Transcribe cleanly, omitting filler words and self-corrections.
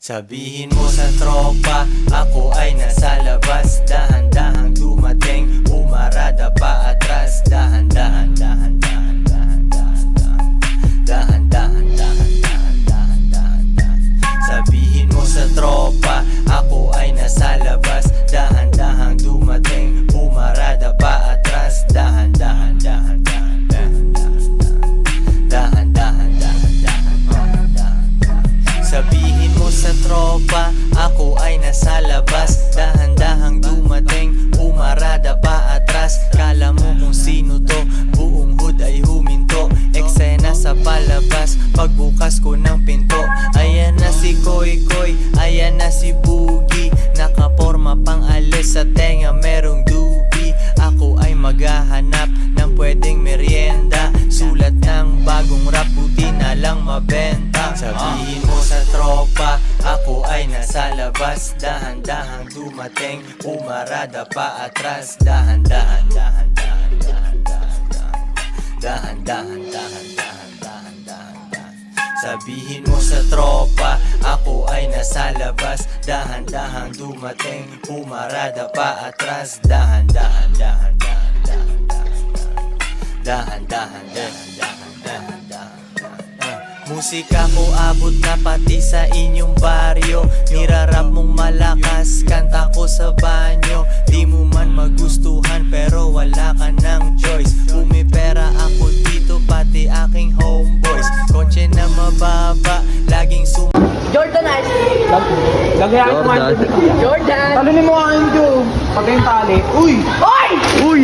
Sabihin mo sa tropa, ako ay nasa labas. Dahan-dahang dumating, umarada pa atras. Dahan-dahan, dahan-dahan, dahan-dahan, dahan-dahan, dahan-dahan, dahan-dahan. Sabihin mo sa tropa, ako ay nasa labas. Dahan-dahang dumating, umarada pa atras. Dahan-dahan, dahan-dahan, dahan-dahan, dahan-dahan, dahan-dahan, dahan-dahan. Sabihin mo sa tropa, ako ay nasa labas. Dahan-dahang dumating, umarada pa atras. Kala mo kung sino to, buong hood ay huminto. Eksena sa palabas, pagbukas ko ng pinto. Ayan na si Koy Koy, ayan na si Boogie. Nakaporma pang alis, sa tenga merong doobie. Ako ay maghahanap ng pwedeng merienda. Sulat ng bagong rap, buti na lang mabenta. Sabihin mo sa tropa, ako ay nasa labas. Dahan-dahang dumating, umarada pa atras. Dahan-dahan, dahan-dahan, dahan-dahan, dahan-dahan, dahan-dahan, dahan-dahan. Sabihin mo sa tropa, ako ay nasa labas. Dahan-dahang dumating, umarada pa atras. Dahan-dahan, dahan-dahan, dahan-dahan, dahan-dahan, dahan-dahan, dahan-dahan. Musika ko abot na pati sa inyong baryo. Nirarap mong malakas, kanta ko sa banyo. Di mo man magustuhan pero wala ka ng choice. Pumipera ako dito pati aking homeboys. Kotse na mababa, laging Jordan Ice Cream. Gagayahin ko nga ito. Jordan. Talunin mo nga yung tube. Pag yung tali. Uy! Oy! Uy!